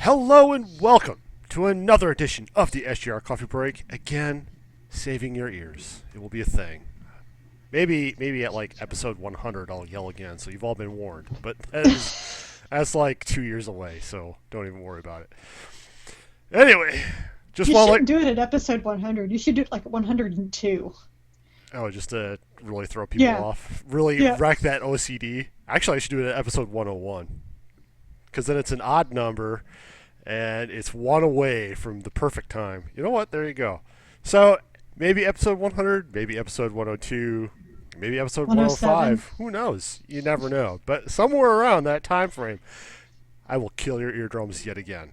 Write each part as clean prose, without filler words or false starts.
Hello and welcome to another edition of the SGR Coffee Break. Again, saving your ears. It will be a thing. Maybe at like episode 100 I'll yell again, so you've all been warned. But that's like 2 years away, so don't even worry about it. Anyway, just You want to shouldn't do it at episode 100. You should do it like 102. just to really throw people Yeah, off, really yeah. wreck that OCD. Actually, I should do it at episode 101 because then it's an odd number and it's one away from the perfect time. You know what? There you go. So maybe episode 100, maybe episode 102, maybe episode 107. 105. Who knows? You never know. But somewhere around that time frame, I will kill your eardrums yet again.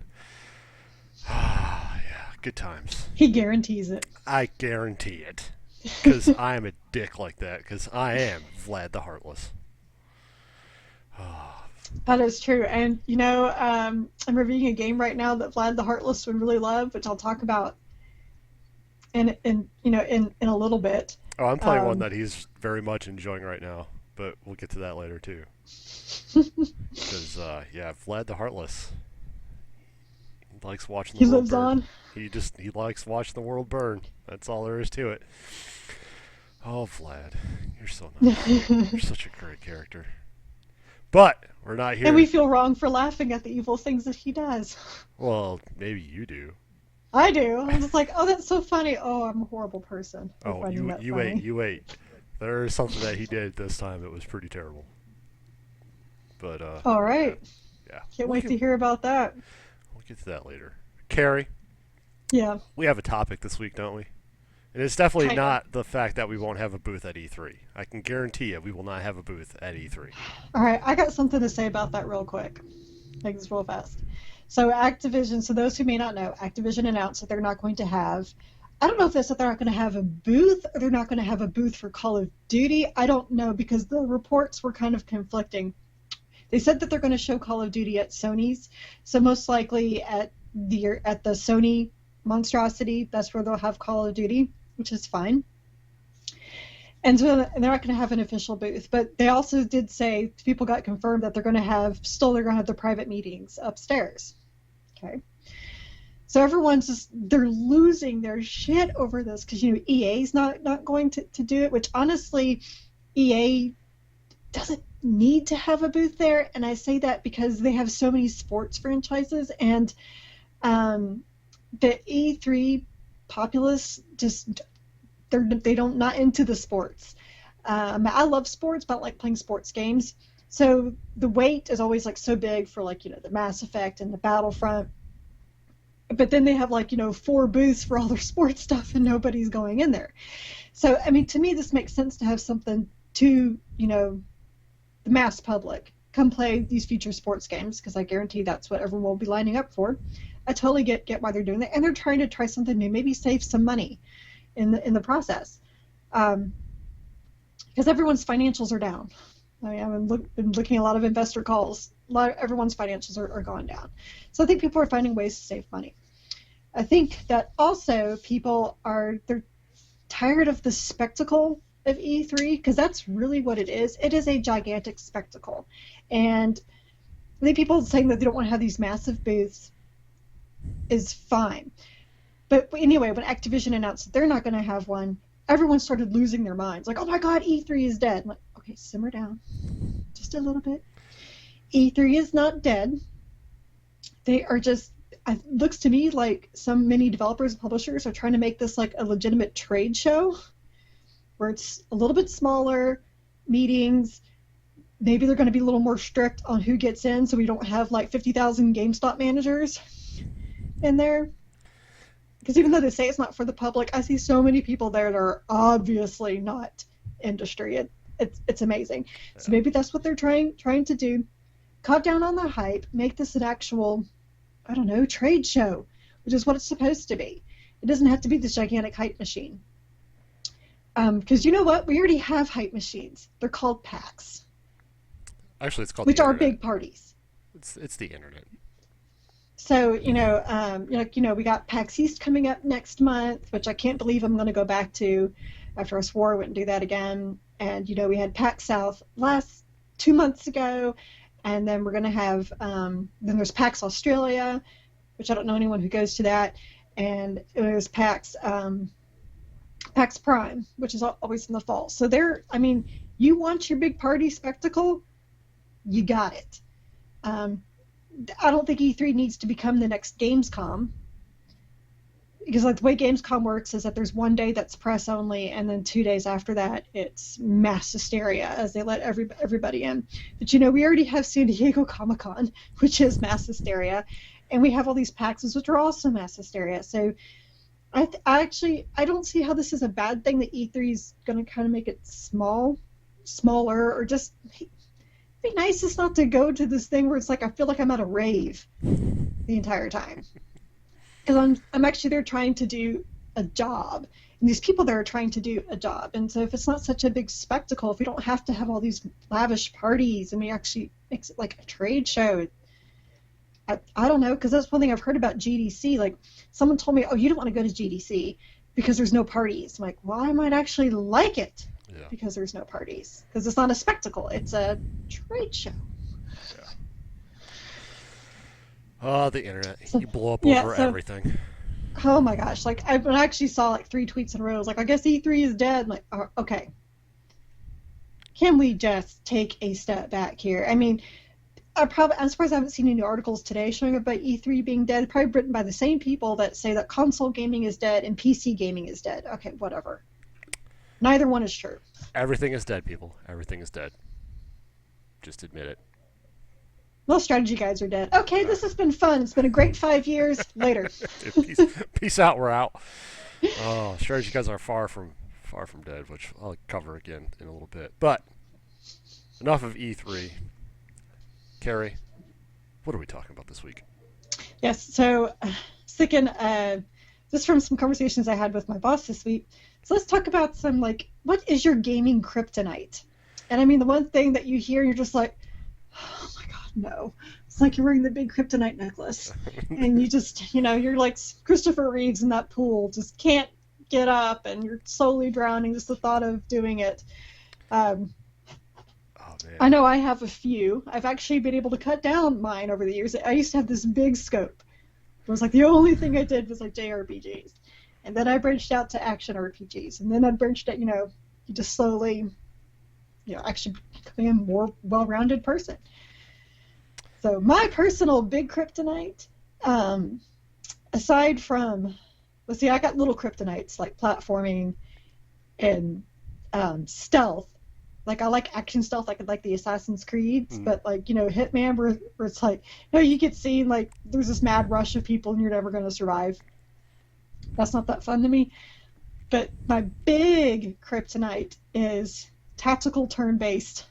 Ah, yeah, good times. He guarantees it. I guarantee it. Because I am a dick like that. Because I am Vlad the Heartless. That is true. And, I'm reviewing a game right now that Vlad the Heartless would really love, which I'll talk about in a little bit. Oh, I'm playing one Um, that he's very much enjoying right now. But we'll get to that later, too. Because, yeah, Vlad the Heartless. He likes watching he the world lives burn. on. He likes watching the world burn. That's all there is to it. Oh, Vlad, you're so nice. You're such a great character. But we're not here. And we feel wrong for laughing at the evil things that he does. Well, maybe you do. I do. I'm just like, oh, that's so funny. Oh, I'm a horrible person for Oh, finding you that you funny. wait, you wait. There's something that he did this time that was pretty terrible. But All right. yeah, Can't wait to hear about that. we'll get to that later. Carrie, Yeah, we have a topic this week, don't we? And it's definitely kind of. not the fact that we won't have a booth at E3. I can guarantee you we will not have a booth at E3. All right, I got something to say about that real quick. Make this real fast. So Activision, so those who may not know, Activision announced that they're not going to have, I don't know if they said they're not going to have a booth or they're not going to have a booth for Call of Duty. I don't know because the reports were kind of conflicting. They said that they're going to show Call of Duty at Sony's, so most likely at the Sony monstrosity, that's where they'll have Call of Duty, which is fine. And so they're not going to have an official booth, but they also did say people got confirmed that they're going to have the private meetings upstairs. Okay, so everyone's they're losing their shit over this because EA's not going to do it, which honestly EA doesn't need to have a booth there, and I say that because they have so many sports franchises and the E3 populace just they don't not into the sports. I love sports, but I like playing sports games. So the wait is always like so big for the Mass Effect and the Battlefront. But then they have 4 booths for all their sports stuff and nobody's going in there. So I mean, to me this makes sense to have something to the mass public come play these future sports games because I guarantee that's what everyone will be lining up for. I totally get why they're doing that, and they're trying to try something new, maybe save some money in the process, because everyone's financials are down. I mean, been looking at a lot of investor calls. Everyone's financials are going down, so I think people are finding ways to save money. I think that also they're tired of the spectacle of E3 because that's really what it is. It is a gigantic spectacle, and I think people saying that they don't want to have these massive booths is fine. But anyway, when Activision announced that they're not going to have one, everyone started losing their minds. Like, oh my God, E3 is dead. I'm like, okay, simmer down just a little bit. E3 is not dead. They are just, it looks to me like many developers and publishers are trying to make this like a legitimate trade show where it's a little bit smaller, meetings. Maybe they're going to be a little more strict on who gets in so we don't have like 50,000 GameStop managers in there. Because even though they say it's not for the public, I see so many people there that are obviously not industry. It's amazing. So maybe that's what they're trying to do. Cut down on the hype, make this an actual, I don't know, trade show, which is what it's supposed to be. It doesn't have to be this gigantic hype machine. Because you know what? We already have hype machines. They're called PAX, Actually, it's called which the are internet. big parties. It's the internet. So, we got PAX East coming up next month, which I can't believe I'm going to go back to after I swore I wouldn't do that again. And, we had PAX South 2 months ago, and then we're going to have then there's PAX Australia, which I don't know anyone who goes to that, and there's PAX Prime, which is always in the fall. So I mean, you want your big party spectacle, you got it. I don't think E3 needs to become the next Gamescom, because like the way Gamescom works is that there's one day that's press only, and then 2 days after that it's mass hysteria as they let everybody in. But we already have San Diego Comic-Con, which is mass hysteria, and we have all these PAXs, which are also mass hysteria. So I don't see how this is a bad thing that E3 is going to kind of make it smaller, or just be nice just not to go to this thing where it's like I feel like I'm at a rave the entire time. Because I'm actually there trying to do a job, and these people there are trying to do a job. And so if it's not such a big spectacle, if we don't have to have all these lavish parties, and we actually makes it like a trade show, I don't know, because that's one thing I've heard about GDC. Like someone told me, oh, you don't want to go to GDC because there's no parties. I'm like, well, I might actually like it because there's no parties, because it's not a spectacle, it's a trade show. Oh, the internet. You blow up over everything. Oh my gosh. Like, I actually saw like 3 tweets in a row. I was like, I guess E3 is dead. I'm like, oh, okay. Can we just take a step back here? I mean, I'm surprised I haven't seen any articles today showing about E3 being dead. Probably written by the same people that say that console gaming is dead and PC gaming is dead. Okay, whatever. Neither one is true. Everything is dead, people. Everything is dead. Just admit it. Most strategy guides are dead. Okay, this has been fun. It's been a great 5 years. Later. Peace out. We're out. Oh, strategy guides are far from dead, which I'll cover again in a little bit. But enough of E3. Carrie, what are we talking about this week? Yes, so thinking just from some conversations I had with my boss this week. So let's talk about some, like, what is your gaming kryptonite? And I mean, the one thing that you hear, you're just like, oh my God, no. It's like you're wearing the big kryptonite necklace. And you just, you're like Christopher Reeves in that pool, just can't get up, and you're slowly drowning, just the thought of doing it. Man. I know I have a few. I've actually been able to cut down mine over the years. I used to have this big scope. It was like the only thing I did was like JRPGs. And then I branched out to action RPGs. And then I branched out, you just slowly, actually becoming a more well-rounded person. So my personal big kryptonite, aside from, I got little kryptonites like platforming and stealth. Like, I like action stealth, like the Assassin's Creeds, but like, Hitman, where it's like, you get seen, like, there's this mad rush of people and you're never going to survive. That's not that fun to me. But my big kryptonite is tactical turn-based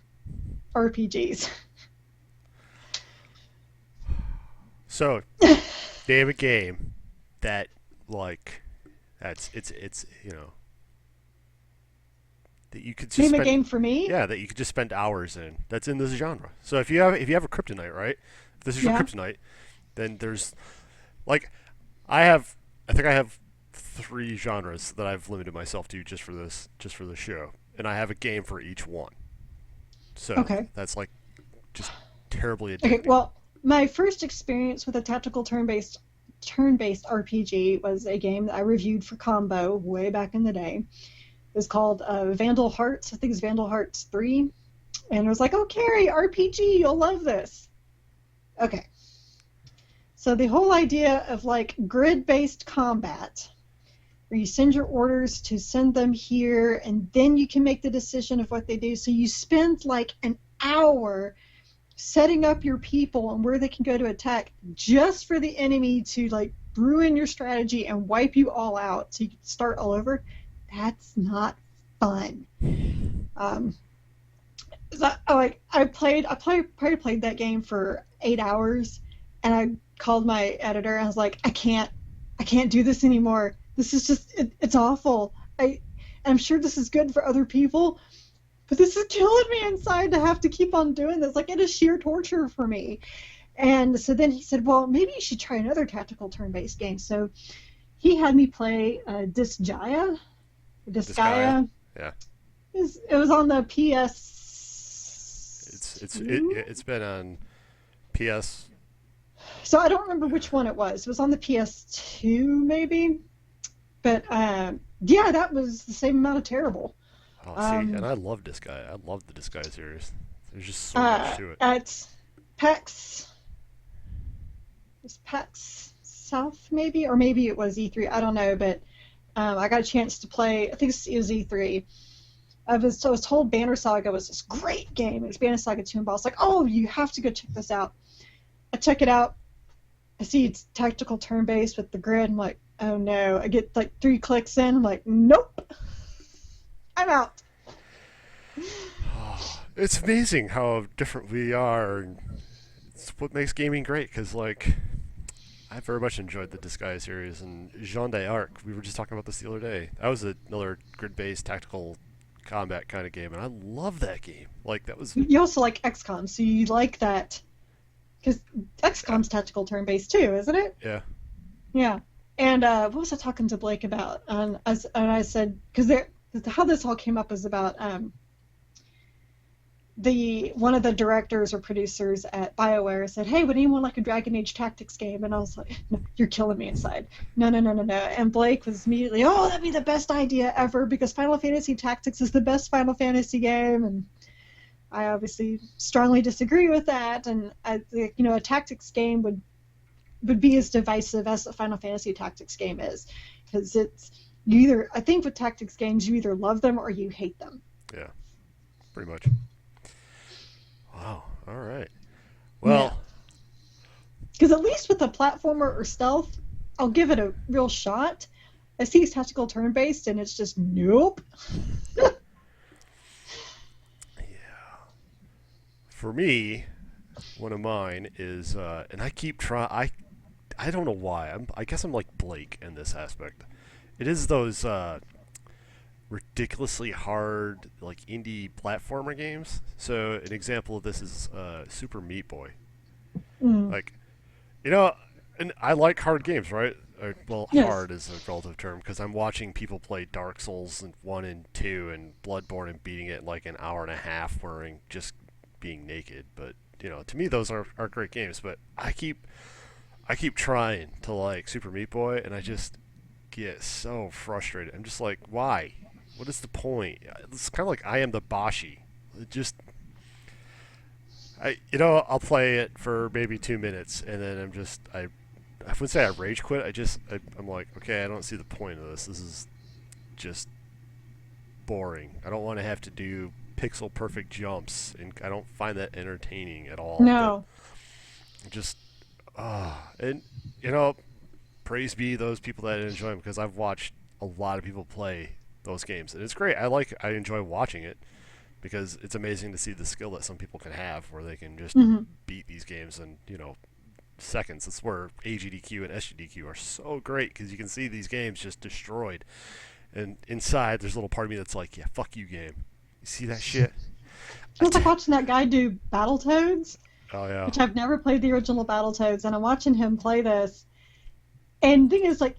RPGs. So, name a game that, like, it's that you could just name a game for me? Yeah, that you could just spend hours in. That's in this genre. So if you have a kryptonite, right? If this is your kryptonite, then there's, like, I think I have 3 genres that I've limited myself to just for this show, and I have a game for each one. So that's like just terribly addicting. Okay, well, my first experience with a tactical turn-based RPG was a game that I reviewed for Combo way back in the day. It was called Vandal Hearts. I think it's Vandal Hearts 3. And it was like, oh, Carrie, RPG, you'll love this. Okay. So the whole idea of, like, grid-based combat, where you send your orders to send them here, and then you can make the decision of what they do. So you spend, like, an hour setting up your people and where they can go to attack just for the enemy to, like, ruin your strategy and wipe you all out so you can start all over. That's not fun. I probably played that game for 8 hours, and I called my editor and I was like, I can't do this anymore. This is just it's awful. I'm sure this is good for other people, but this is killing me inside to have to keep on doing this. Like, it is sheer torture for me. And so then he said, well, maybe you should try another tactical turn-based game. So he had me play Disgaea. Disgaea. Yeah. It was on the PS. PS2. It's been on PS. So I don't remember which one it was. It was on the PS2 maybe, but yeah, that was the same amount of terrible. Oh, see, and Um, I love this guy. I love the Disguise series. There's just so much to it. at PAX, was PAX South maybe, or maybe it was E3. I don't know, but I got a chance to play. I think it was E3. I was told Banner Saga was this great game. It was Banner Saga 2 and I was like, oh, you have to go check this out. I check it out. I see it's tactical turn-based with the grid. I'm like, oh no. I get like 3 clicks in. I'm like, nope. I'm out. It's amazing how different we are, and it's what makes gaming great. Because like, I very much enjoyed the Disguise series and Jean d'Arc. We were just talking about this the other day. That was another grid-based tactical combat kind of game, and I love that game. Like that was You also like XCOM, so you like that. Because XCOM's tactical turn-based too, isn't it? yeah. Yeah. And what was I talking to Blake about? I said, because how this all came up was about one of the directors or producers at BioWare said, "Hey, would anyone like a Dragon Age Tactics game?" And I was like, "No, you're killing me inside. No, no, no, no, no." And Blake was immediately, "Oh, that'd be the best idea ever because Final Fantasy Tactics is the best Final Fantasy game." And I obviously strongly disagree with that. And a tactics game would be as divisive as the Final Fantasy Tactics game is, because I think with tactics games you either love them or you hate them. Yeah. Pretty much. Wow. All right. Yeah. Well, Because at least with a platformer or stealth, I'll give it a real shot. I see it's tactical turn-based, and it's just nope. for me, one of mine is, and I keep trying. I don't know why. I guess I'm like Blake in this aspect. It is those ridiculously hard, like indie platformer games. So an example of this is Super Meat Boy. Mm. Like, you know, and I like hard games, right? Well, Yes. hard is a relative term because I'm watching people play Dark Souls and 1 and 2 and Bloodborne and beating it in like an hour and a half wearing just being naked. But to me those are great games. But I keep trying to like Super Meat Boy, and I just get so frustrated. I'm just like, why? What is the point? It's kind of like I am the Bashi. It just I'll play it for maybe 2 minutes, and then I wouldn't say I rage quit. I'm like, okay, I don't see the point of this. This is just boring. I don't want to have to do pixel perfect jumps, and I don't find that entertaining at all. No. But just and praise be those people that enjoy them, because I've watched a lot of people play those games, and it's great. I enjoy watching it because it's amazing to see the skill that some people can have, where they can just Mm-hmm. beat these games in seconds. That's where AGDQ and SGDQ are so great, because you can see these games just destroyed, and inside there's a little part of me that's like, yeah, fuck you, game. You see that shit? It was like watching that guy do Battletoads, Oh yeah. which I've never played the original Battletoads, and I'm watching him play this. And the thing is, like,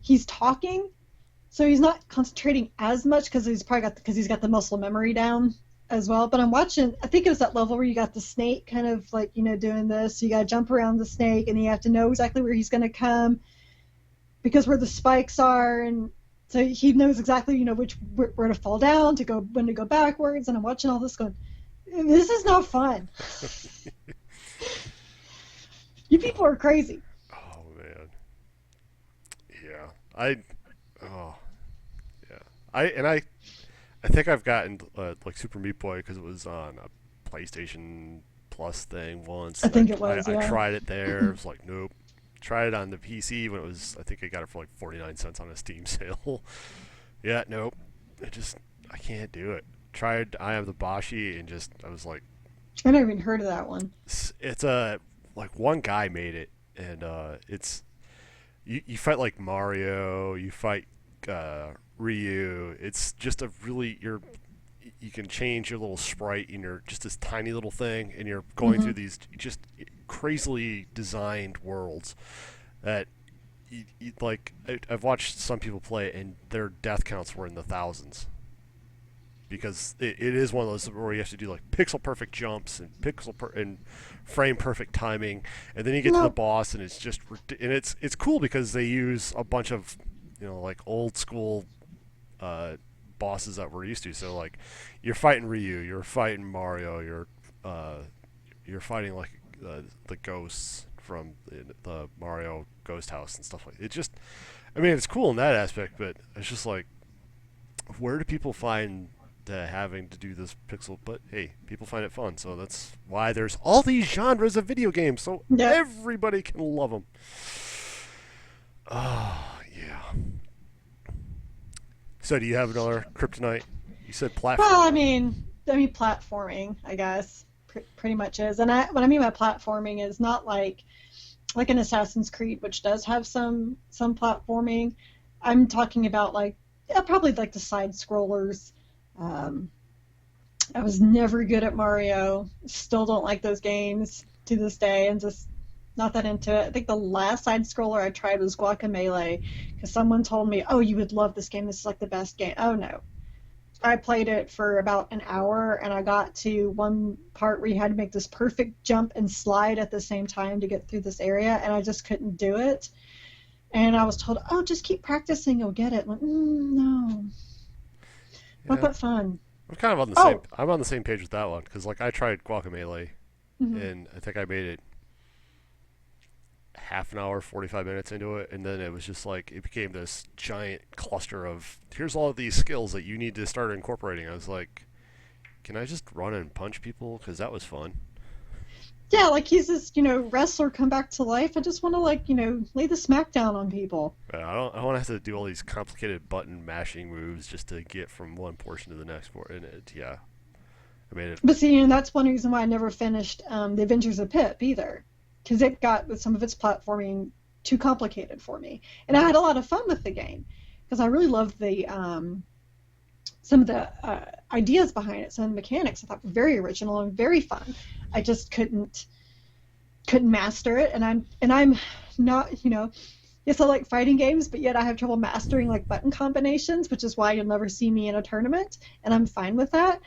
he's talking, so he's not concentrating as much because he's got the muscle memory down as well. But I'm watching. I think it was that level where you got the snake kind of like doing this. You got to jump around the snake, and you have to know exactly where he's going to come because where the spikes are, and so he knows exactly where to fall down when to go backwards. And I'm watching all this going, this is not fun. You people are crazy. Oh man. Yeah. Oh. Yeah. I think I've gotten like Super Meat Boy because it was on a PlayStation Plus thing once. I think it was. I Yeah. tried it there. It was like, nope. Tried it on the PC when it was. I think I got it for like 49 cents on a Steam sale. Yeah. Nope. I can't do it. Tried I Am the Bashi, and I was like, I never even heard of that one. it's like one guy made it, and it's you fight like Mario, you fight Ryu. It's just you can change your little sprite in your just this tiny little thing, and you're going through these just crazily designed worlds that like I've watched some people play, and their death counts were in the thousands. because it is one of those where you have to do like pixel perfect jumps and and frame perfect timing, and then you get to the No. boss and it's just and it's cool because they use a bunch of like old school uh, bosses that we're used to. So like you're fighting Ryu, you're fighting Mario, you're fighting like the ghosts from the Mario Ghost House and stuff like it. Just I mean it's cool in that aspect, but it's just like where do people find the having to do this pixel? But hey, people find it fun, so that's why there's all these genres of video games, so Yep. everybody can love them. Oh yeah. So do you have another Kryptonite? You said Well, platformer. I mean, platforming, I guess, pretty much is. And what I mean by platforming is not like an Assassin's Creed, which does have some platforming. I'm talking about like yeah, probably like the side scrollers. Um, I was never good at Mario. Still don't like those games to this day, and just not that into it. I think the last side scroller I tried was Guacamelee, because someone told me, "Oh, you would love this game. This is like the best game." Oh no, I played it for about an hour, and I got to one part where you had to make this perfect jump and slide at the same time to get through this area, and I just couldn't do it. And I was told, "Oh, just keep practicing, you'll get it." I'm like, no, not Yeah, that fun. I'm kind of on the same. Oh, I'm on the same page with that one because like I tried Guacamelee mhm. and I think I made it half an hour, 45 minutes into it, and then it was just like it became this giant cluster of here's all of these skills that you need to start incorporating. I was like, can I just run and punch people? Because that was fun. Yeah, like he's this, wrestler come back to life. I just want to like, lay the smackdown on people. I don't want to have to do all these complicated button mashing moves just to get from one portion to the next. And yeah, I made it. But see, and that's one reason why I never finished The Adventures of Pip either, because it got with some of its platforming too complicated for me. And I had a lot of fun with the game because I really loved the some of the ideas behind it, some of the mechanics. I thought were very original and very fun. I just couldn't master it, and I'm not, yes, I like fighting games, but yet I have trouble mastering like button combinations, which is why you'll never see me in a tournament, and I'm fine with that.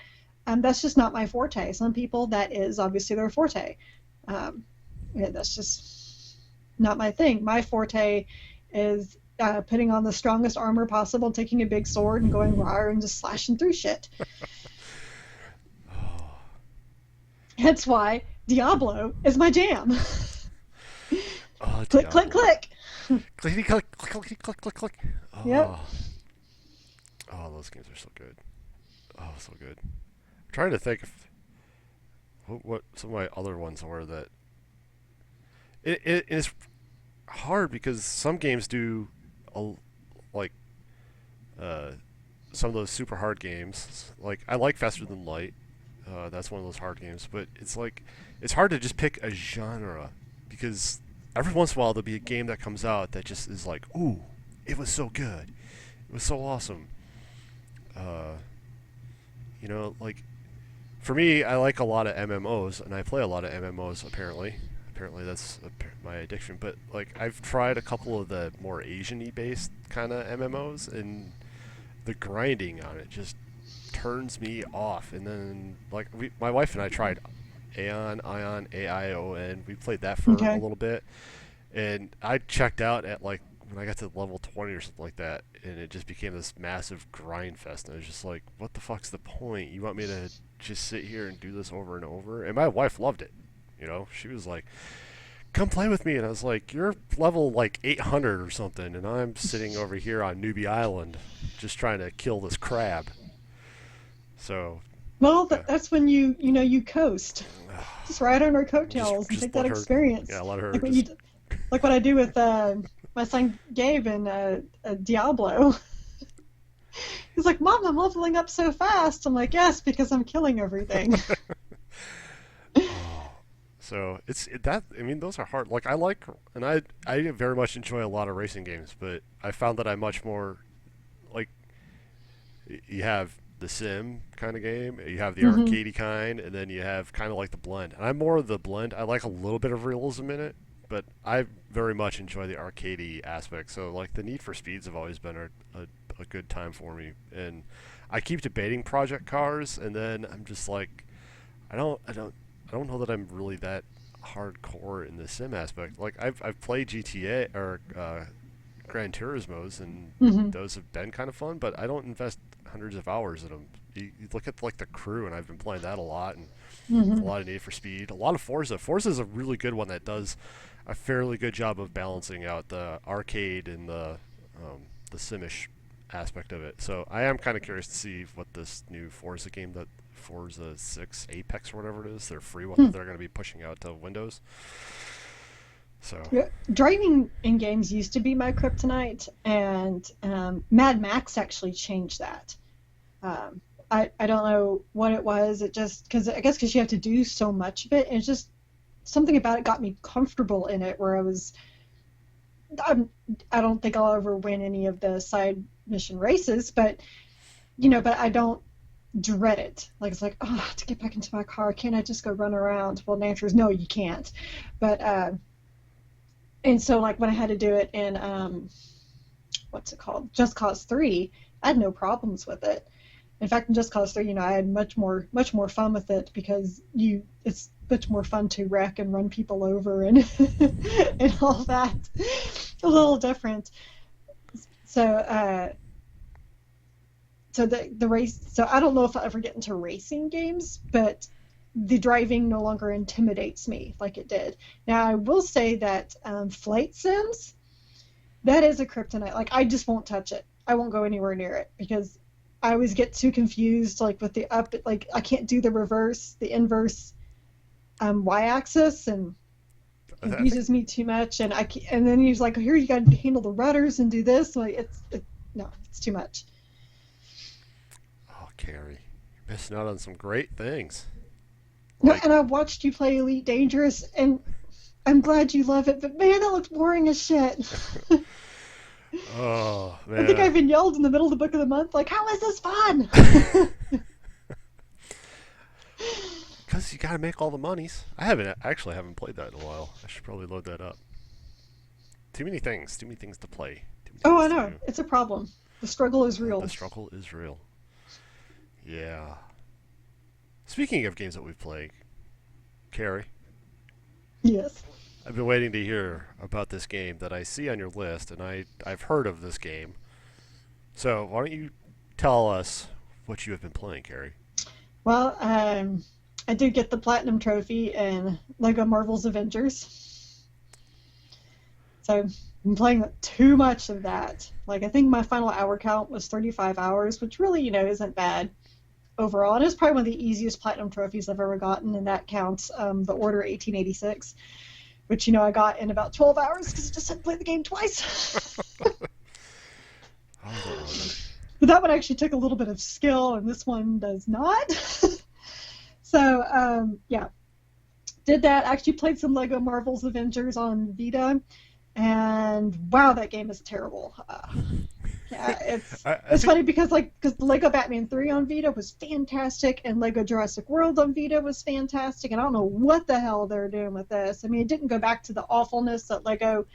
That's just not my forte. Some people that is obviously their forte. Um, yeah, that's just not my thing. My forte is putting on the strongest armor possible, taking a big sword and going rawr and just slashing through shit. That's why Diablo is my jam. Oh, Click, click, Diablo. click. Clickety click, click, click, click, click, click. Yep. Oh, oh, those games are so good. Oh, so good. I'm trying to think of what some of my other ones were that it's hard because some games do a, like uh, some of those super hard games. Like I like Faster Than Light. That's one of those hard games, but it's like it's hard to just pick a genre because every once in a while there'll be a game that comes out that just is like, ooh, it was so good, it was so awesome. Uh, like for me, I like a lot of MMOs, and I play a lot of MMOs. Apparently that's my addiction. But like I've tried a couple of the more Asian-y based kind of MMOs, and the grinding on it just turns me off. And then like my wife and I tried Ion, AION. We played that for a Okay. little bit, and I checked out at like when I got to level 20 or something like that, and it just became this massive grind fest. And I was just like, what the fuck's the point? You want me to just sit here and do this over and over? And my wife loved it. She was like, come play with me. And I was like, you're level like 800 or something, and I'm sitting over here on Newbie Island just trying to kill this crab. So, Well, yeah. that's when you coast. Just ride on her coattails and take Just that let her, yeah, experience. let her Like what you just. like what I do with my son Gabe in Diablo. He's like, "Mom, I'm leveling up so fast." I'm like, "Yes, because I'm killing everything." Oh, so that. I mean, those are hard. Like I like, and I very much enjoy a lot of racing games, but I found that I'm much more like you have the sim kind of game, you have the Hmm. arcadey kind, and then you have kind of like the blend. And I'm more of the blend. I like a little bit of realism in it, but I very much enjoy the arcadey aspect. So like the Need for Speeds have always been a good time for me. And I keep debating Project Cars, and then I'm just like, I don't know that I'm really that hardcore in the sim aspect. Like I've played GTA or Gran Turismo's, and Hmm. those have been kind of fun, but I don't invest hundreds of hours in them. You look at like the Crew, and I've been playing that a lot, and a Hmm. lot of Need for Speed, a lot of Forza. Forza is a really good one that does a fairly good job of balancing out the arcade and the simish aspect of it. So I am kind of curious to see what this new Forza game, that Forza 6 Apex or whatever it is, their free one that they're going to be pushing out to Windows. So Yeah, driving in games used to be my kryptonite, and Mad Max actually changed that. Um, I don't know what it was. It just because I guess because you have to do so much of it, and it's just something about it got me comfortable in it. Where I'm, I don't think I'll ever win any of the side mission races, but but I don't dread it. Like it's like, oh, I have to get back into my car. Can't I just go run around? Well, the answer is no, you can't. But and so like when I had to do it in what's it called, Just Cause 3, I had no problems with it. In fact, in Just Cause 3, I had much more fun with it because it's much more fun to wreck and run people over and and all that. A little different. So the race. So I don't know if I'll ever get into racing games, but the driving no longer intimidates me like it did. Now I will say that flight sims, that is a kryptonite. Like I just won't touch it. I won't go anywhere near it because I always get too confused. Like with the up, like I can't do the inverse y-axis, and I think, confuses me too much. And and then he's like, here you got to handle the rudders and do this. Like no, it's too much. oh, Carrie, you're missing out on some great things. No, Like, and I've watched you play Elite Dangerous, and I'm glad you love it. But man, that looks boring as shit. oh I think I man, even yelled in the middle of the book of the month, like, "How is this fun?" because you got to make all the monies. I actually haven't played that in a while. I should probably load that up. Too many things to play, too many Oh, things I to know. do. It's a problem. The struggle is The real. struggle is real. Yeah. Speaking of games that we've played, Carrie, Yes. I've been waiting to hear about this game that I see on your list, and I've heard of this game. So why don't you tell us what you have been playing, Carrie? Well, I did get the platinum trophy in Lego Marvel's Avengers, so I've been playing too much of that. Like I think my final hour count was 35 hours, which really, isn't bad overall. And it's probably one of the easiest platinum trophies I've ever gotten, and that counts the Order 1886, which I got in about 12 hours because I just had to play the game twice. Oh, the order. But that one actually took a little bit of skill, and this one does not. So yeah, did that. Actually played some Lego Marvel's Avengers on Vita, and wow, that game is terrible. Yeah, it's I it's think funny because Lego Batman 3 on Vita was fantastic, and Lego Jurassic World on Vita was fantastic, and I don't know what the hell they're doing with this. I mean, it didn't go back to the awfulness that Lego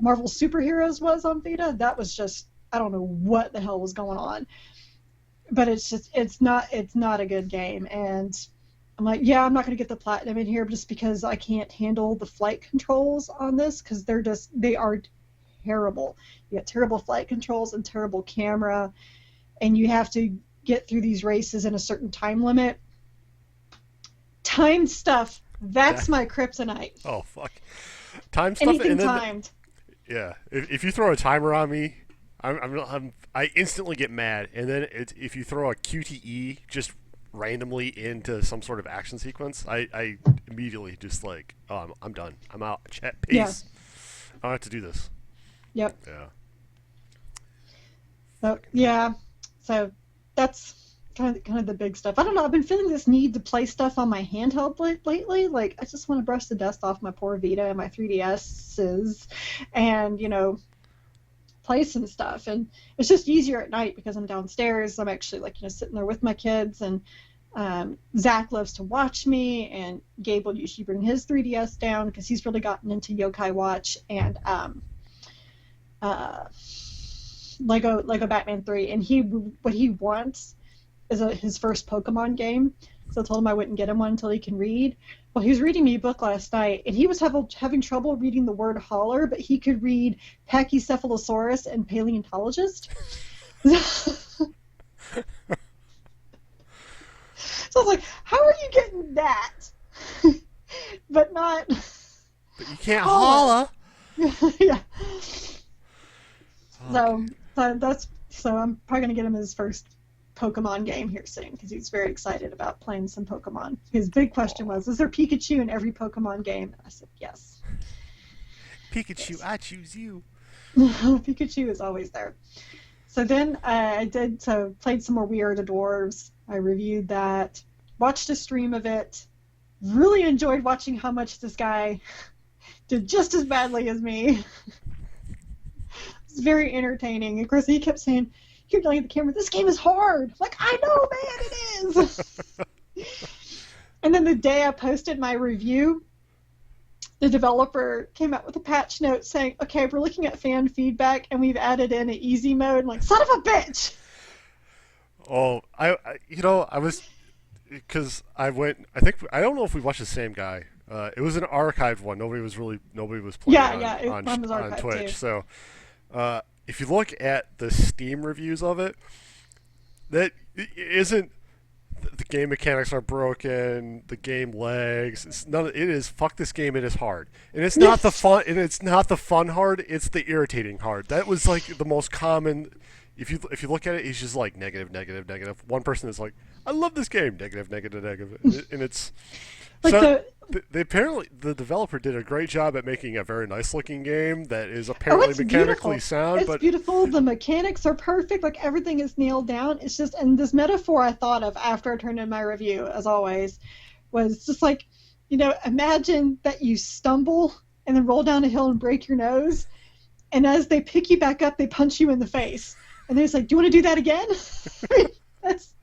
Marvel Superheroes was on Vita. That was just, I don't know what the hell was going on. But it's not a good game, and I'm like, yeah, I'm not going to get the platinum in here just because I can't handle the flight controls on this because they are terrible. You got terrible flight controls and terrible camera, and you have to get through these races in a certain time limit. Timed stuff, that. that's my kryptonite. Oh fuck. Time stuff, Anything and then timed. yeah. If you throw a timer on me, I instantly get mad, and then if you throw a QTE just randomly into some sort of action sequence, I immediately just like, oh, I'm done. I'm out. Chat, Yeah. peace. I don't have to do this. Yep. Yeah. So Fucking hell. yeah. So that's kind of the big stuff. I don't know. I've been feeling this need to play stuff on my handheld lately. Like I just want to brush the dust off my poor Vita and my 3DSs, and play some stuff. And it's just easier at night because I'm downstairs. I'm actually like sitting there with my kids, and Zach loves to watch me, and Gabe will usually bring his 3DS down because he's really gotten into Yokai Watch and uh, Lego Batman 3, and what he wants is his first Pokemon game. So I told him I wouldn't get him one until he can read. Well, he was reading me a book last night, and he was having trouble reading the word holler, but he could read Pachycephalosaurus and paleontologist. So I was like, how are you getting that? But not... But you can't holler. Yeah. Okay. So I'm probably going to get him his first Pokemon game here soon because he's very excited about playing some Pokemon. His big question was, is there Pikachu in every Pokemon game? And I said, yes. Pikachu, Yes. I choose you. Pikachu is always there. So then played some more We Are the Dwarves. I reviewed that, watched a stream of it, really enjoyed watching how much this guy did just as badly as me. It's very entertaining. Of course, he kept saying, you're yelling at the camera, this game is hard. Like, I know, man, it is. And then the day I posted my review, the developer came out with a patch note saying, okay, we're looking at fan feedback, and we've added in an easy mode. I'm like, son of a bitch! Oh, I was, because I don't know if we watched the same guy. It was an archived one. Nobody was playing Mine was on archived Twitch. too. So, if you look at the Steam reviews of it, that isn't the game mechanics are broken, the game lags. It is fuck this game. It is hard, and it's not the fun. And it's not the fun hard. It's the irritating hard. That was like the most common. If you look at it, it's just like negative, negative, negative. One person is like, I love this game, negative, negative, negative, and it's Like so. Apparently, the developer did a great job at making a very nice looking game that is apparently it's mechanically beautiful. sound. It's But beautiful. The mechanics are perfect. Like, everything is nailed down. It's just, and this metaphor I thought of after I turned in my review, as always, was just like, imagine that you stumble and then roll down a hill and break your nose, and as they pick you back up, they punch you in the face. And they're just like, do you want to do that again? That's,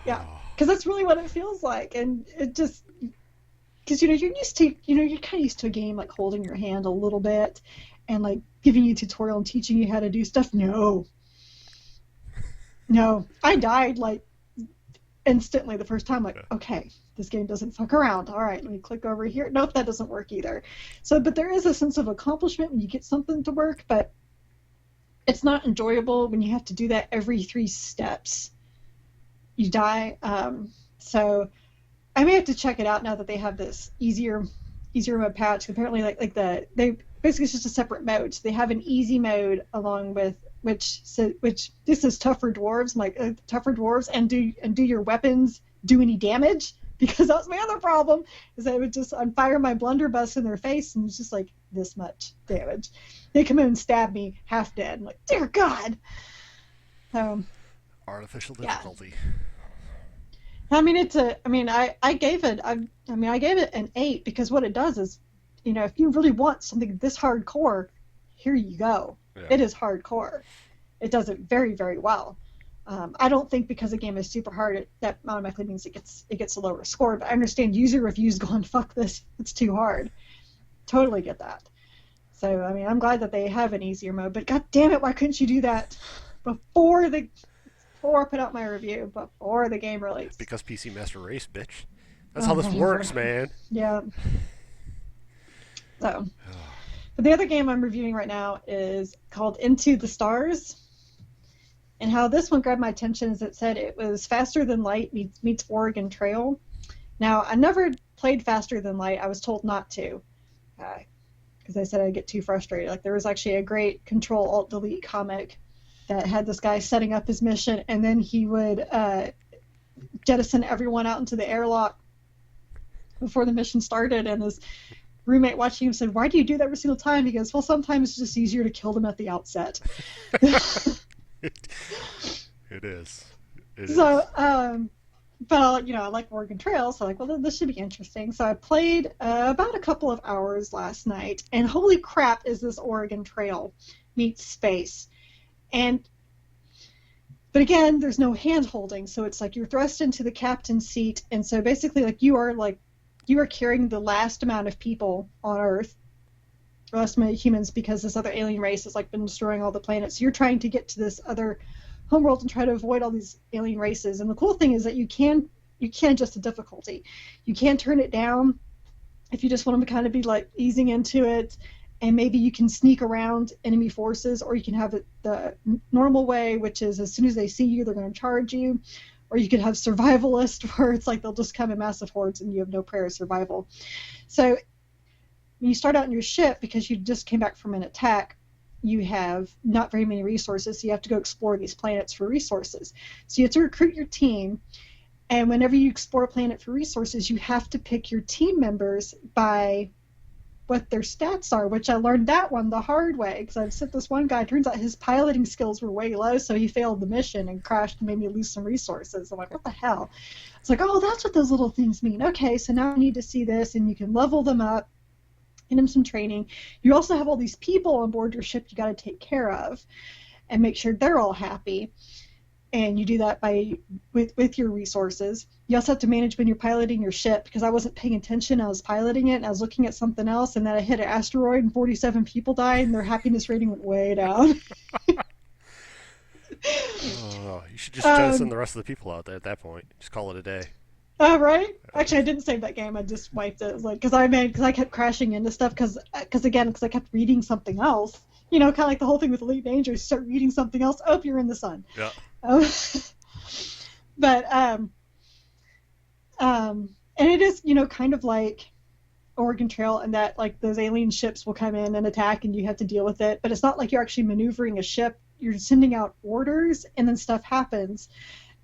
yeah. Because that's really what it feels like, and it just, because you're used to, you're kind of used to a game like holding your hand a little bit, and like giving you a tutorial and teaching you how to do stuff. No, I died like instantly the first time. Like, okay, this game doesn't fuck around. All right, let me click over here. Nope, that doesn't work either. So, but there is a sense of accomplishment when you get something to work, but it's not enjoyable when you have to do that every 3 steps. You die. So I may have to check it out now that they have this easier mode patch. Apparently, they basically it's just a separate mode. So they have an easy mode along with which this is tougher dwarves. I'm like, tougher dwarves, and do your weapons do any damage? Because that was my other problem, is I would just fire my blunderbuss in their face and it's just like this much damage. They come in and stab me half dead. I'm like, dear God. artificial difficulty. I mean, I gave it an 8 because what it does is, if you really want something this hardcore, here you go. Yeah. It is hardcore. It does it very, very well. I don't think because a game is super hard, that automatically means it gets a lower score. But I understand user reviews going, fuck this, it's too hard. Totally get that. So, I mean, I'm glad that they have an easier mode, but god damn it, why couldn't you do that before I put out my review, before the game release? Because PC Master Race, bitch. That's how this works, man. Yeah. So, but the other game I'm reviewing right now is called Into the Stars. And how this one grabbed my attention is it said it was Faster Than Light meets Oregon Trail. Now, I never played Faster Than Light. I was told not to. Because they said I'd get too frustrated. Like, there was actually a great Control-Alt-Delete comic that had this guy setting up his mission, and then he would jettison everyone out into the airlock before the mission started, and his roommate watching him said, why do you do that every single time? He goes, well, sometimes it's just easier to kill them at the outset. It is. So, but I like Oregon Trail, so well, this should be interesting. So I played about a couple of hours last night, and holy crap, is this Oregon Trail meets space. But again, there's no hand holding, so it's like you're thrust into the captain's seat, and so basically you are carrying the last amount of people on Earth, less many humans because this other alien race has like been destroying all the planets. So you're trying to get to this other homeworld and try to avoid all these alien races. And the cool thing is that you can adjust the difficulty. You can turn it down if you just want them to kind of be like easing into it, and maybe you can sneak around enemy forces, or you can have it the normal way, which is as soon as they see you, they're going to charge you. Or you could have survivalist, where it's like they'll just come in massive hordes and you have no prayer of survival. So when you start out in your ship, because you just came back from an attack, you have not very many resources, so you have to go explore these planets for resources. So you have to recruit your team, and whenever you explore a planet for resources, you have to pick your team members by what their stats are, which I learned that one the hard way, because I've sent this one guy, turns out his piloting skills were way low, so he failed the mission and crashed and made me lose some resources. I'm like, what the hell? It's like, oh, that's what those little things mean. Okay, so now I need to see this, and you can level them up, give them some training. You also have all these people on board your ship you got to take care of and make sure they're all happy. And you do that by with your resources. You also have to manage when you're piloting your ship, because I wasn't paying attention. I was piloting it and I was looking at something else, and then I hit an asteroid and 47 people died and their happiness rating went way down. Oh, you should just jettison the rest of the people out there at that point. Just call it a day. Oh, right? Actually, I didn't save that game. I just wiped it. Like, because I kept crashing into stuff because I kept reading something else. You know, kind of like the whole thing with Elite Dangerous. You start reading something else. Oh, you're in the sun. Yeah. But and it is, you know, kind of like Oregon Trail, in that like those alien ships will come in and attack and you have to deal with it. But it's not like you're actually maneuvering a ship. You're sending out orders and then stuff happens.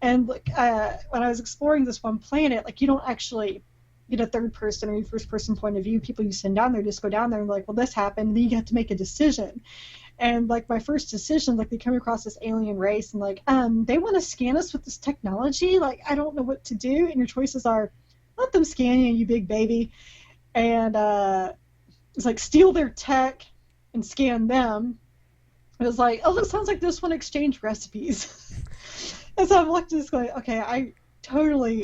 And like when I was exploring this one planet, like you don't actually get a third person or first person point of view. People you send down there just go down there and like, well, this happened. And then you have to make a decision. And like my first decision, like they come across this alien race and like, they want to scan us with this technology. Like, I don't know what to do. And your choices are, let them scan you, you big baby. And it's like steal their tech and scan them. It was like, oh, this sounds like this one exchange recipes. And so I'm looking at this going, okay, I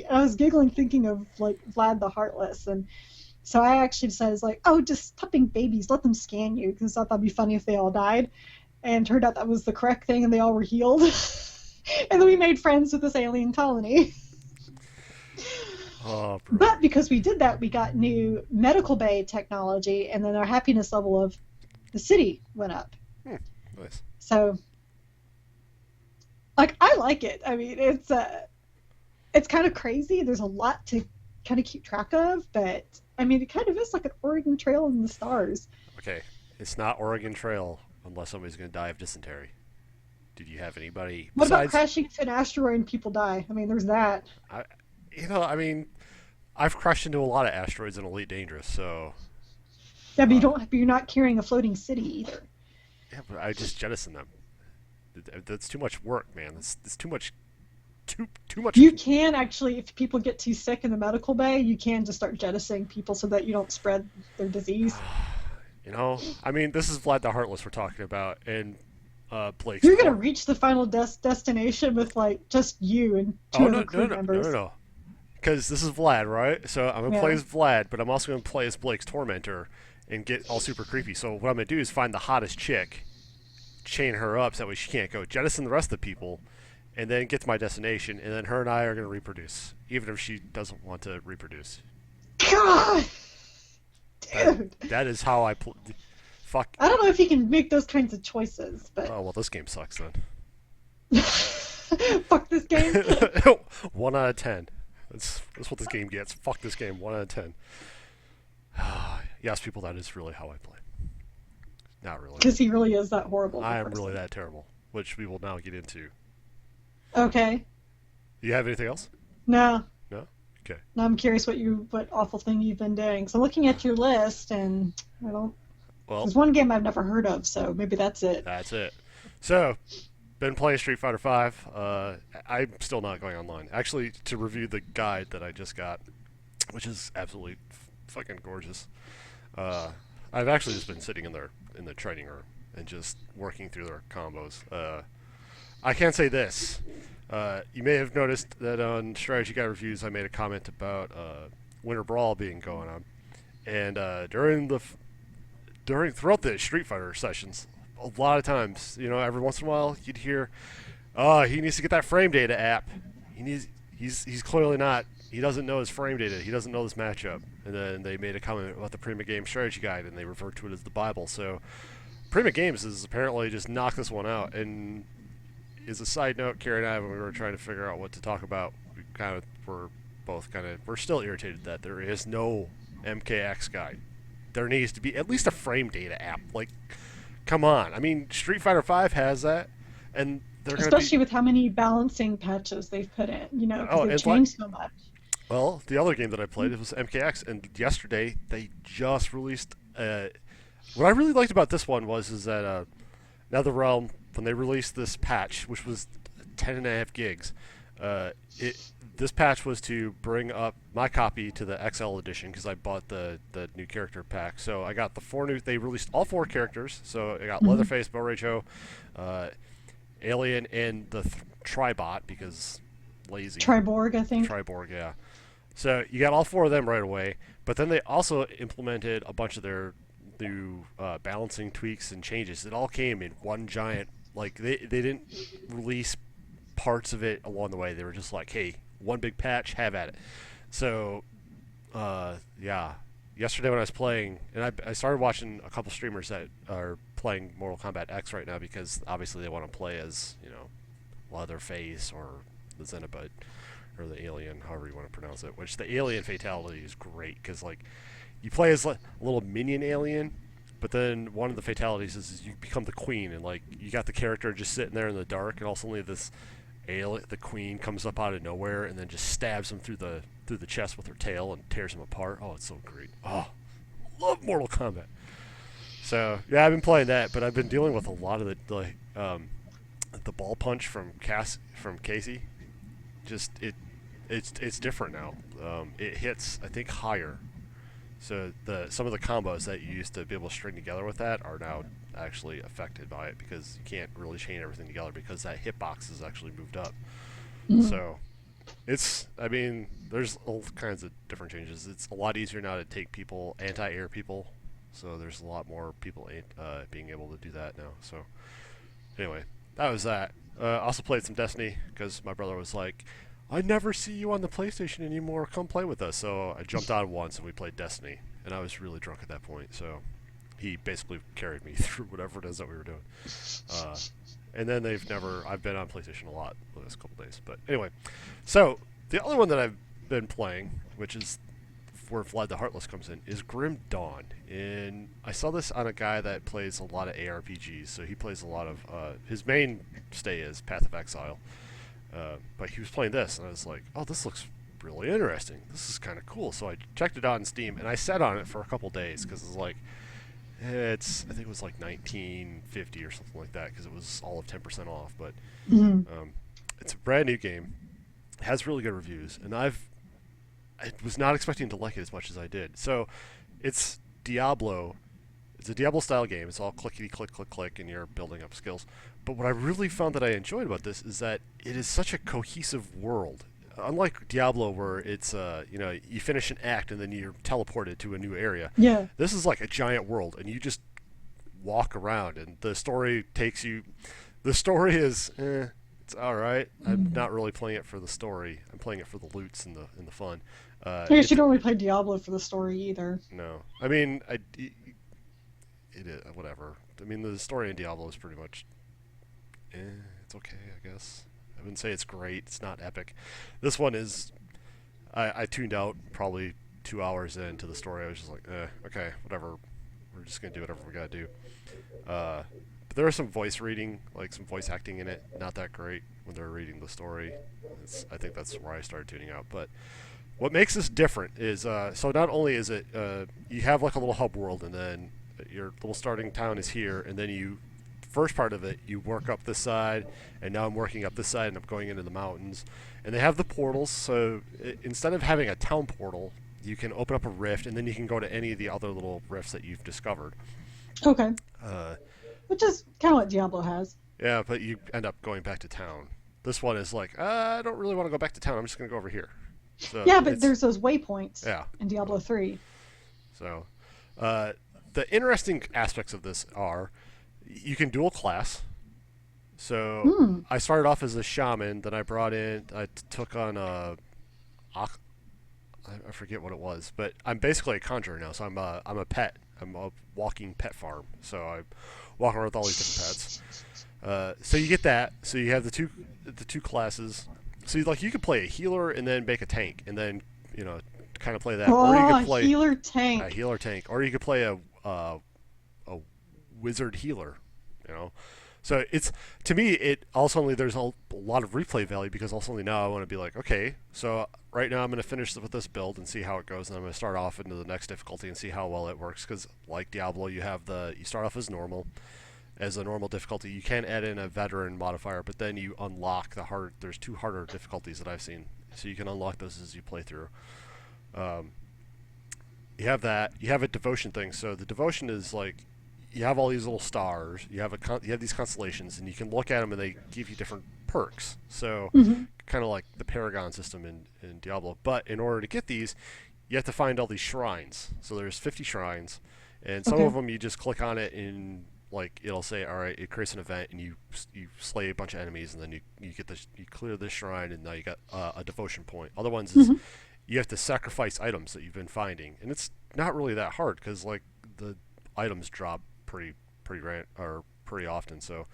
was giggling thinking of like Vlad the Heartless. And so I actually decided, like, oh, just stop being babies, let them scan you, because I thought that'd be funny if they all died. And turned out that was the correct thing, and they all were healed. And then we made friends with this alien colony. Oh, but because we did that, we got new medical bay technology, and then our happiness level of the city went up. Nice. So, like, I like it. I mean, it's kind of crazy. There's a lot to kind of keep track of, but I mean, it kind of is like an Oregon Trail in the stars. Okay, it's not Oregon Trail unless somebody's going to die of dysentery. Did you have anybody? What about crashing into an asteroid and people die? I mean, there's that. I've crashed into a lot of asteroids in Elite Dangerous, so. Yeah, but you're not carrying a floating city either. Yeah, but I just jettison them. That's too much work, man. It's too much. Too much. You can actually, if people get too sick in the medical bay, you can just start jettisoning people so that you don't spread their disease. You know, I mean, this is Vlad the Heartless we're talking about, and Blake. You're gonna reach the final destination with like just you and two other crew members. No. Because this is Vlad, right? So I'm gonna play as Vlad, but I'm also gonna play as Blake's tormentor and get all super creepy. So what I'm gonna do is find the hottest chick, chain her up so that way she can't go, jettison the rest of the people, and then get to my destination, and then her and I are going to reproduce, even if she doesn't want to reproduce. God! Dude! That is how I fuck. I don't know if you can make those kinds of choices, but... Oh, well, this game sucks then. Fuck this game? 1 out of 10. That's what this game gets. Fuck this game. 1 out of 10. Yes, people, that is really how I play. Not really. Because he really is that horrible. I am really that terrible, which we will now get into. Okay. Do you have anything else? No. No? Okay. Now I'm curious what awful thing you've been doing. So I'm looking at your list, and I don't... Well, there's one game I've never heard of, so maybe that's it. That's it. So, been playing Street Fighter V. I'm still not going online. Actually, to review the guide that I just got, which is absolutely fucking gorgeous. I've actually just been sitting in the training room and just working through their combos. I can say this. You may have noticed that on Strategy Guide Reviews I made a comment about Winter Brawl being going on. And during throughout the Street Fighter sessions, a lot of times, every once in a while you'd hear, "Oh, he needs to get that frame data app. He's clearly not. He doesn't know his frame data. He doesn't know this matchup." And then they made a comment about the Prima Game Strategy Guide, and they referred to it as the Bible. So Prima Games has apparently just knocked this one out. And as a side note, Carrie and I, when we were trying to figure out what to talk about, we're still irritated that there is no MKX guide. There needs to be at least a frame data app. Like, come on. I mean, Street Fighter V has that, and they're going to Especially with how many balancing patches they've put in, because they've changed so much. Well, the other game that I played was MKX, and yesterday they just released. What I really liked about this one is that NetherRealm, when they released this patch, which was 10.5 gigs, this patch was to bring up my copy to the XL edition because I bought the new character pack. So I got the 4 new. They released all 4 characters. So I got Leatherface, Bo Rage Ho, Alien, and the Tribot because lazy. Triborg, I think. Triborg, yeah. So you got all 4 of them right away. But then they also implemented a bunch of their new balancing tweaks and changes. It all came in one giant. Like they didn't release parts of it along the way. They were just like, hey, one big patch, have at it. So, yeah. Yesterday when I was playing, and I started watching a couple streamers that are playing Mortal Kombat X right now because obviously they want to play as, Leatherface or the Zenobite or the Alien, however you want to pronounce it. Which the Alien fatality is great because, like, you play as a little minion alien, but then one of the fatalities is you become the queen, and, like, you got the character just sitting there in the dark, and all suddenly this the queen comes up out of nowhere and then just stabs him through the chest with her tail and tears him apart. Oh, it's so great. Oh, love Mortal Kombat. So yeah, I've been playing that, but I've been dealing with a lot of the ball punch from Casey. Just it's different now. It hits, I think, higher. So some of the combos that you used to be able to string together with that are now actually affected by it because you can't really chain everything together because that hitbox is actually moved up. So there's all kinds of different changes. It's a lot easier now to take people, anti-air people, so there's a lot more people being able to do that now. So anyway, that was that. Also played some Destiny because my brother was like, I never see you on the PlayStation anymore, come play with us. So I jumped on once and we played Destiny, and I was really drunk at that point, so he basically carried me through whatever it is that we were doing. And then I've been on PlayStation a lot the last couple days. But anyway, so the other one that I've been playing, which is where Vlad the Heartless comes in, is Grim Dawn. And I saw this on a guy that plays a lot of ARPGs. So he plays a lot of, his mainstay is Path of Exile. But he was playing this, and I was like, oh, this looks really interesting. This is kind of cool. So I checked it out on Steam, and I sat on it for a couple days because it's like, I think it was like $19.50 or something like that because it was all of 10% off. But it's a brand new game. It has really good reviews, and I was not expecting to like it as much as I did. So it's Diablo. It's a Diablo-style game. It's all clickety-click, and you're building up skills. But what I really found that I enjoyed about this is that it is such a cohesive world. Unlike Diablo, where it's you finish an act and then you're teleported to a new area. Yeah. This is like a giant world, and you just walk around, and the story takes you. The story is, it's all right. I'm not really playing it for the story. I'm playing it for the loots and the fun. I guess you don't really play Diablo for the story either. No, I mean, it is whatever. I mean, the story in Diablo is pretty much, it's okay, I guess. I wouldn't say it's great. It's not epic. This one is. I tuned out probably 2 hours into the story. I was just like, okay, whatever. We're just gonna do whatever we gotta do. But there was some voice reading, like some voice acting in it. Not that great when they're reading the story. I think that's where I started tuning out. But what makes this different is so not only is it you have like a little hub world, and then your little starting town is here, and then first part of it, you work up this side, and now I'm working up this side, and I'm going into the mountains. And they have the portals, so instead of having a town portal, you can open up a rift, and then you can go to any of the other little rifts that you've discovered. Okay. Which is kind of what Diablo has. Yeah, but you end up going back to town. This one is like, I don't really want to go back to town, I'm just going to go over here. So yeah, but there's those waypoints yeah. in Diablo 3. So, the interesting aspects of this are you can dual class. So Hmm. I started off as a shaman, then I took on I forget what it was, but I'm basically a conjurer now. So I'm a pet. I'm a walking pet farm. So I walk around with all these different pets. So you get that. So you have the two classes. So you could play a healer and then make a tank, and then kind of play that, or you Oh, could play healer a tank. healer tank, or you could play a wizard healer. You know, so it's to me it also there's a lot of replay value because also now I want to be like, okay, so right now I'm going to finish with this build and see how it goes, and I'm going to start off into the next difficulty and see how well it works. Because like Diablo, you start off as a normal difficulty. You can add in a veteran modifier, but then you unlock the hard. There's two harder difficulties that I've seen, so you can unlock those as you play through. Um, you have that. You have a devotion thing. So the devotion is like you have all these little stars. You have these constellations, and you can look at them, and they give you different perks. So Hmm. kind of like the Paragon system in Diablo. But in order to get these, you have to find all these shrines. So there's 50 shrines, and some of Okay. them you just click on it and like it'll say, all right, it creates an event, and you slay a bunch of enemies, and then you clear this shrine, and now you got a devotion point. Other ones is Hmm. you have to sacrifice items that you've been finding, and it's not really that hard because like the items drop pretty often. So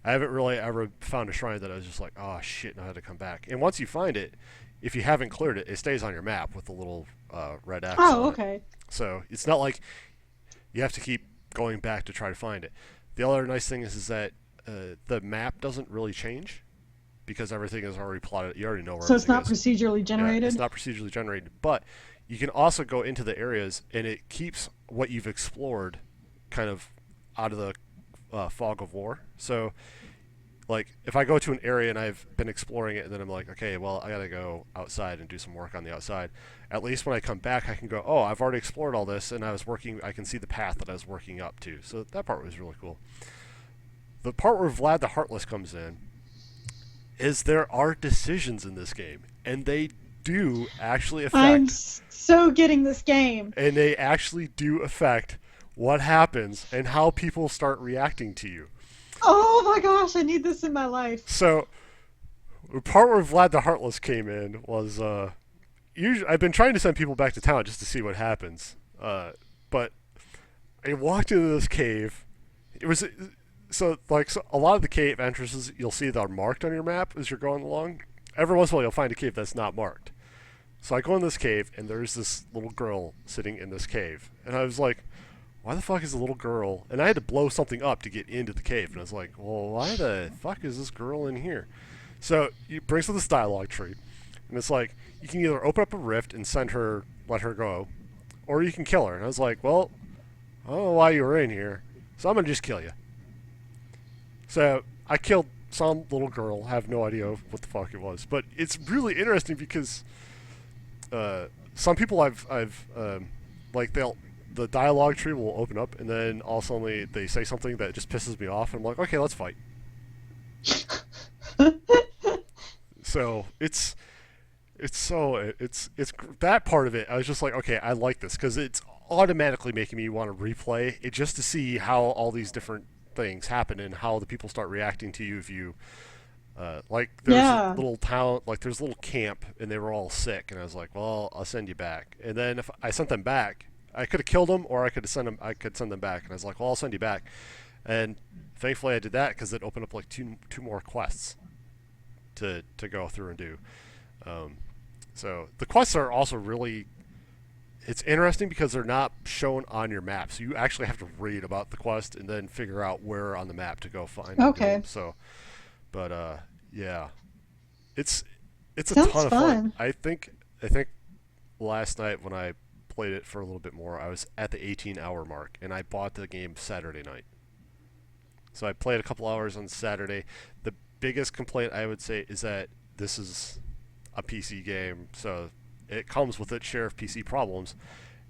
I haven't really ever found a shrine that I was just like, oh shit, now I had to come back. And once you find it, if you haven't cleared it, it stays on your map with a little red X Oh, on it. okay. So it's not like you have to keep going back to try to find it. The other nice thing is that the map doesn't really change because everything is already plotted. You already know where So it's everything not is. procedurally Yeah, it's generated? not procedurally generated, but you can also go into the areas and it keeps what you've explored kind of out of the fog of war. So like if I go to an area and I've been exploring it and then I'm like, okay, well I gotta go outside and do some work on the outside. At least when I come back, I can go, oh, I've already explored all this and I can see the path that I was working up to. So that part was really cool. The part where Vlad the Heartless comes in is there are decisions in this game, and they do actually I'm affect, so getting this game. and they actually do affect what happens and how people start reacting to you. Oh my gosh, I need this in my life. So the part where Vlad the Heartless came in was usually I've been trying to send people back to town just to see what happens, but I walked into this cave. It was so a lot of the cave entrances you'll see that are marked on your map as you're going along. Every once in a while you'll find a cave that's not marked. So I go in this cave and there's this little girl sitting in this cave, and I was like, why the fuck is a little girl? And I had to blow something up to get into the cave, and I was like, well, why the fuck is this girl in here? So it brings up this dialogue tree, and it's like you can either open up a rift and let her go, or you can kill her. And I was like, well, I don't know why you were in here, so I'm gonna just kill you. So I killed some little girl. I have no idea what the fuck it was, but it's really interesting because some people I've like the dialogue tree will open up and then all of a sudden they say something that just pisses me off and I'm like, okay, let's fight. So it's that part of it. I was just like, okay, I like this because it's automatically making me want to replay it just to see how all these different things happen and how the people start reacting to you if you like there's a Yeah. little town, like there's a little camp, and they were all sick, and I was like, well, I'll send you back. And then if I sent them back, I could have killed them, or I could send them back. And I was like, well, I'll send you back. And thankfully, I did that because it opened up like two more quests to go through and do. Um, so the quests are also really it's interesting because they're not shown on your map, so you actually have to read about the quest and then figure out where on the map to go find and do Okay. them. So, but yeah, it's a Sounds ton of fun. fun. I think last night when I played it for a little bit more, I was at the 18-hour mark, and I bought the game Saturday night. So I played a couple hours on Saturday. The biggest complaint I would say is that this is a PC game, so it comes with its share of PC problems.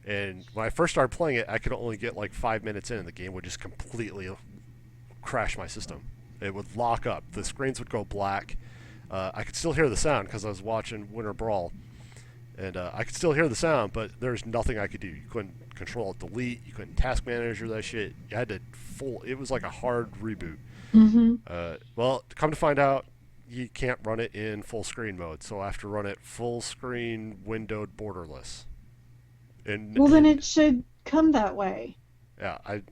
And when I first started playing it, I could only get like 5 minutes in, and the game would just completely crash my system. It would lock up. The screens would go black. I could still hear the sound because I was watching Winter Brawl, And I could still hear the sound, but there's nothing I could do. You couldn't control alt delete. You couldn't task manager that shit. You had to full. It was like a hard reboot. Mm-hmm. Well, come to find out, you can't run it in full screen mode. So I have to run it full screen, windowed, borderless. Well, then it should come that way. Yeah, and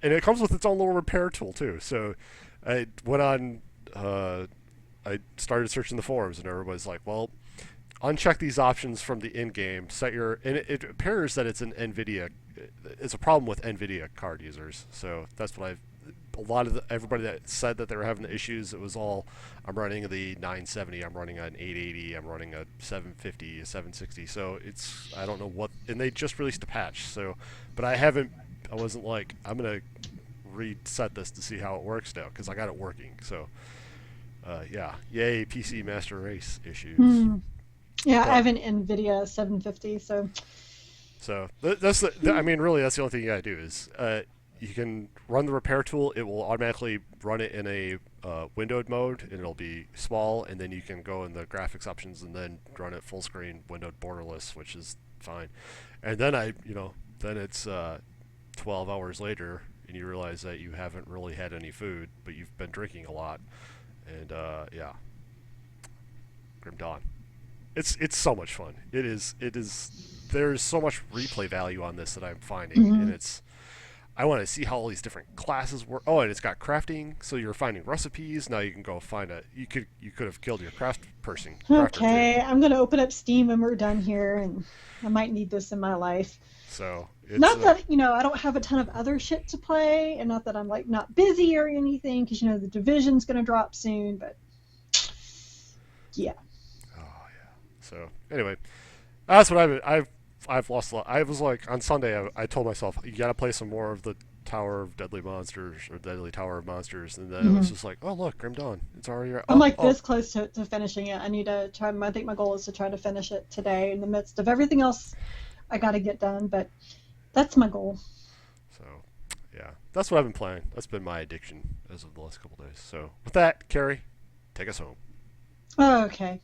it comes with its own little repair tool too. So I went on. I started searching the forums, and everybody's like, "Well, uncheck these options from the in-game. Set your." And it appears that it's an NVIDIA. It's a problem with NVIDIA card users. So that's what I've. A lot of everybody that said that they were having the issues, it was all, I'm running the 970, I'm running an 880, I'm running a 750, a 760. So I don't know what, and they just released a patch. So, but I wasn't like, I'm gonna reset this to see how it works now because I got it working. So, yeah, yay PC Master Race issues. Yeah, I have an NVIDIA 750, so. So that's I mean, really, that's the only thing you gotta do is. You can run the repair tool. It will automatically run it in a windowed mode, and it'll be small. And then you can go in the graphics options and then run it full screen, windowed, borderless, which is fine. And then then it's 12 hours later, and you realize that you haven't really had any food, but you've been drinking a lot. And yeah, Grim Dawn. It's so much fun. It is. There's so much replay value on this that I'm finding, and it's. I want to see how all these different classes work. Oh, and it's got crafting, so you're finding recipes. Now you can go find you could have killed your crafter Okay, I'm gonna open up Steam when we're done here, and I might need this in my life. So not that I don't have a ton of other shit to play, and not that I'm like not busy or anything, because the Division's gonna drop soon. But yeah. Oh yeah. So anyway, that's what I've lost a lot. I was like, on Sunday, I told myself, you got to play some more of the Tower of Deadly Monsters, or Deadly Tower of Monsters. And then it was just like, oh, look, Grim Dawn. It's already. I'm this close to finishing it. I need to try. I think my goal is to try to finish it today in the midst of everything else I got to get done. But that's my goal. So, yeah. That's what I've been playing. That's been my addiction as of the last couple days. So, with that, Carrie, take us home. Okay.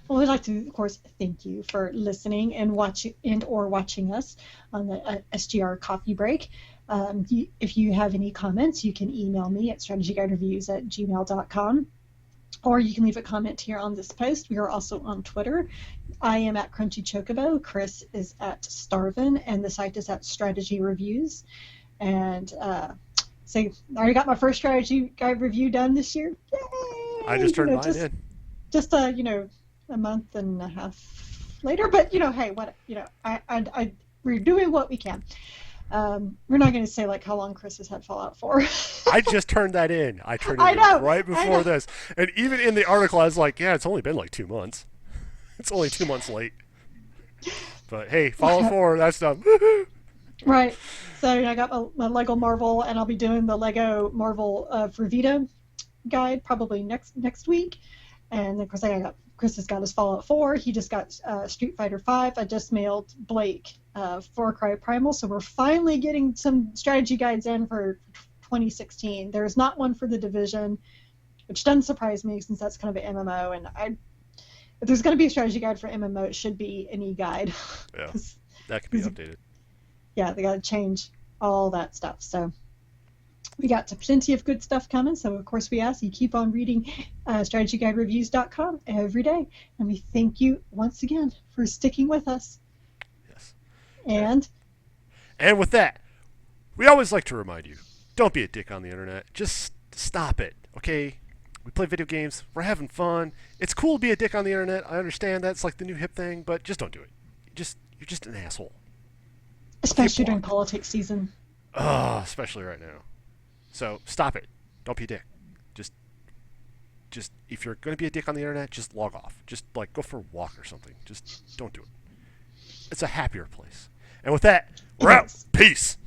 Well, we'd like to, of course, thank you for listening and watching us on the SGR Coffee Break. If you have any comments, you can email me at strategyguidereviews@gmail.com, or you can leave a comment here on this post. We are also on Twitter. I am at Crunchy Chocobo. Chris is at Starvin, and the site is at Strategy Reviews. And so I already got my first Strategy Guide review done this year. Yay! I just turned mine in. Just a month and a half later, but hey, what we're doing what we can. We're not going to say like how long Chris has had Fallout 4. I just turned that in. I turned it in right before this, and even in the article, I was like, yeah, it's only been like 2 months. It's only 2 months late. But hey, Fallout 4, that's done. Right. So I got my Lego Marvel, and I'll be doing the Lego Marvel for Vita guide probably next week. And of course, Chris has got his Fallout 4. He just got Street Fighter 5. I just mailed Blake Far Cry Primal. So we're finally getting some strategy guides in for 2016. There's not one for The Division, which doesn't surprise me since that's kind of an MMO. And if there's going to be a strategy guide for MMO, it should be an e-guide. Yeah, that could be updated. Yeah, they got to change all that stuff. So we got plenty of good stuff coming, so of course we ask you keep on reading strategyguidereviews.com every day, and we thank you once again for sticking with us. Yes. And with that, we always like to remind you, don't be a dick on the internet. Just stop it, okay? We play video games. We're having fun. It's cool to be a dick on the internet. I understand that's like the new hip thing, but just don't do it. You're just an asshole. Especially during politics season. Especially right now. So stop it. Don't be a dick. Just if you're going to be a dick on the internet, just log off. Just like go for a walk or something. Just don't do it. It's a happier place. And with that, we're out. Peace.